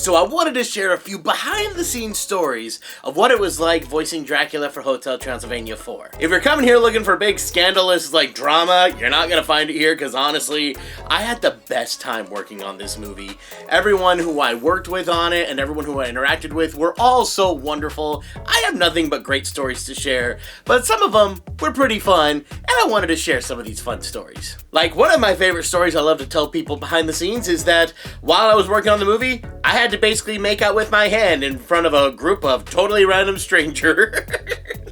So I wanted to share a few behind the scenes stories of what it was like voicing Dracula for Hotel Transylvania 4. If you're coming here looking for big scandalous like drama, you're not gonna find it here, because honestly, I had the best time working on this movie. Everyone who I worked with on it and everyone who I interacted with were all so wonderful. I have nothing but great stories to share, but some of them were pretty fun, and I wanted to share some of these fun stories. Like, one of my favorite stories I love to tell people behind the scenes is that while I was working on the movie, I had to basically make out with my hand in front of a group of totally random strangers.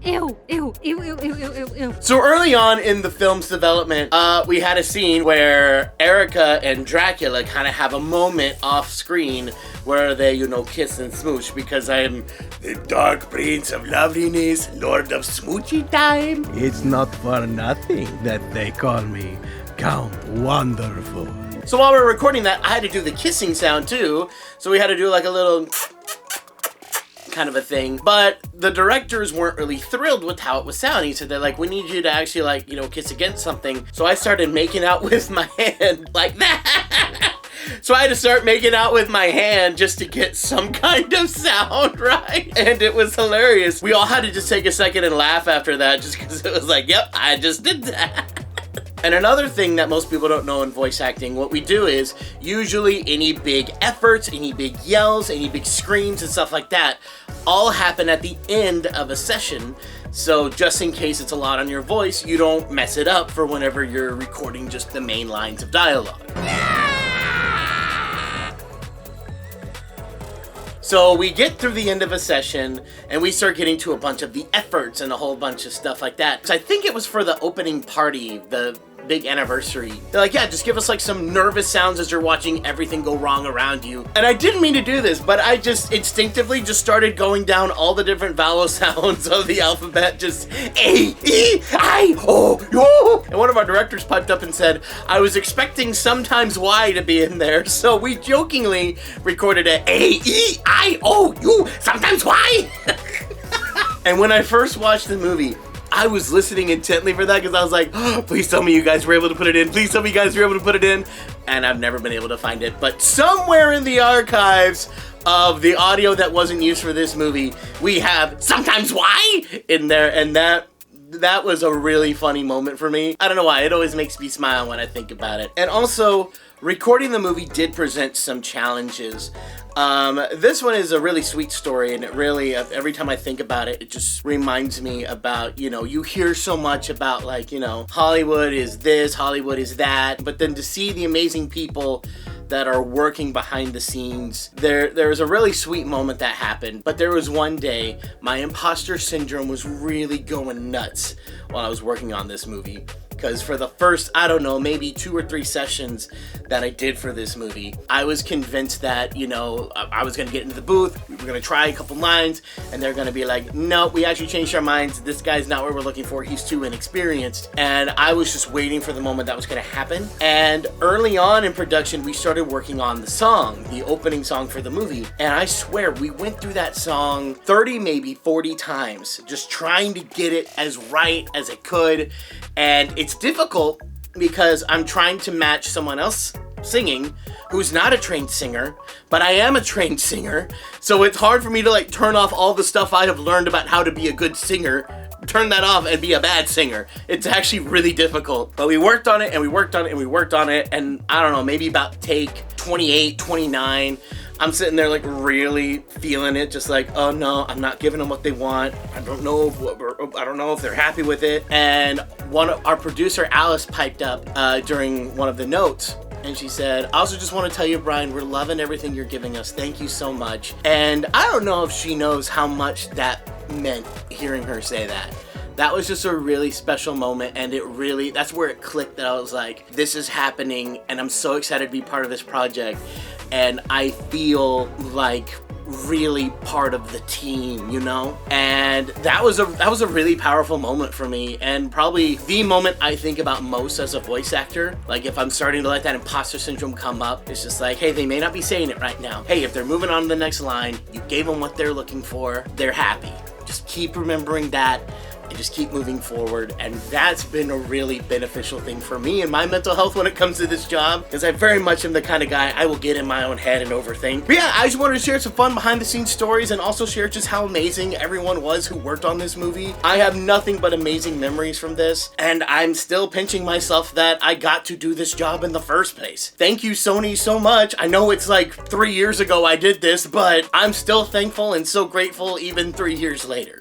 Ew, ew, ew, ew, ew, ew, ew. So early on in the film's development, we had a scene where Erica and Dracula kind of have a moment off screen where they, you know, kiss and smooch, because I am the Dark Prince of Loveliness, Lord of Smoochy Time. It's not for nothing that they call me Count Wonderful. So while we were recording that, I had to do the kissing sound too, so we had to do like a little kind of a thing, but the directors weren't really thrilled with how it was sounding, so they're like, we need you to actually, like, you know, kiss against something. So I started making out with my hand like that. So I had to start making out with my hand just to get some kind of sound, right? And it was hilarious. We all had to just take a second and laugh after that, just because it was like, yep, I just did that. And another thing that most people don't know in voice acting, what we do is, usually any big efforts, any big yells, any big screams and stuff like that, all happen at the end of a session. So just in case it's a lot on your voice, you don't mess it up for whenever you're recording just the main lines of dialogue. So we get through the end of a session and we start getting to a bunch of the efforts and a whole bunch of stuff like that. So I think it was for the opening party, the big anniversary. They're like, yeah, just give us like some nervous sounds as you're watching everything go wrong around you. And I didn't mean to do this, but I just instinctively just started going down all the different vowel sounds of the alphabet, just A, E, I, O, U. And one of our directors piped up and said, I was expecting sometimes Y to be in there, so we jokingly recorded a E, I, O, U, sometimes Y. And when I first watched the movie, I was listening intently for that, because I was like, oh, please tell me you guys were able to put it in. Please tell me you guys were able to put it in. And I've never been able to find it. But somewhere in the archives of the audio that wasn't used for this movie, we have sometimes why in there. And that was a really funny moment for me. I don't know why. It always makes me smile when I think about it. And also, recording the movie did present some challenges. This one is a really sweet story, and it really, every time I think about it, it just reminds me about, you know, you hear so much about, like, you know, Hollywood is this, Hollywood is that, but then to see the amazing people that are working behind the scenes, there was a really sweet moment that happened. But there was one day, my imposter syndrome was really going nuts while I was working on this movie. Because for the first, I don't know, maybe 2 or 3 sessions that I did for this movie, I was convinced that, you know, I was going to get into the booth, we were going to try a couple lines, and they're going to be like, no, we actually changed our minds, this guy's not what we're looking for, he's too inexperienced. And I was just waiting for the moment that was going to happen. And early on in production, we started working on the song, the opening song for the movie. And I swear, we went through that song 30, maybe 40 times, just trying to get it as right as it could. And it's difficult because I'm trying to match someone else singing who's not a trained singer, but I am a trained singer. So it's hard for me to like turn off all the stuff I have learned about how to be a good singer, turn that off and be a bad singer. It's actually really difficult. But we worked on it and we worked on it and we worked on it. And I don't know, maybe about take 28, 29, I'm sitting there like really feeling it, just like, oh no, I'm not giving them what they want. I don't know if they're happy with it. And our producer Alice piped up during one of the notes, and she said, I also just want to tell you, Brian, we're loving everything you're giving us. Thank you so much. And I don't know if she knows how much that meant, hearing her say that. That was just a really special moment, and that's where it clicked, that I was like, this is happening, and I'm so excited to be part of this project. And I feel like really part of the team, you know? And that was a really powerful moment for me, and probably the moment I think about most as a voice actor. Like, if I'm starting to let that imposter syndrome come up, it's just like, hey, they may not be saying it right now. Hey, if they're moving on to the next line, you gave them what they're looking for, they're happy. Just keep remembering that and just keep moving forward. And that's been a really beneficial thing for me and my mental health when it comes to this job, because I very much am the kind of guy I will get in my own head and overthink. But yeah, I just wanted to share some fun behind the scenes stories and also share just how amazing everyone was who worked on this movie. I have nothing but amazing memories from this, and I'm still pinching myself that I got to do this job in the first place. Thank you, Sony, so much. I know it's like 3 years ago I did this, but I'm still thankful and so grateful even 3 years later.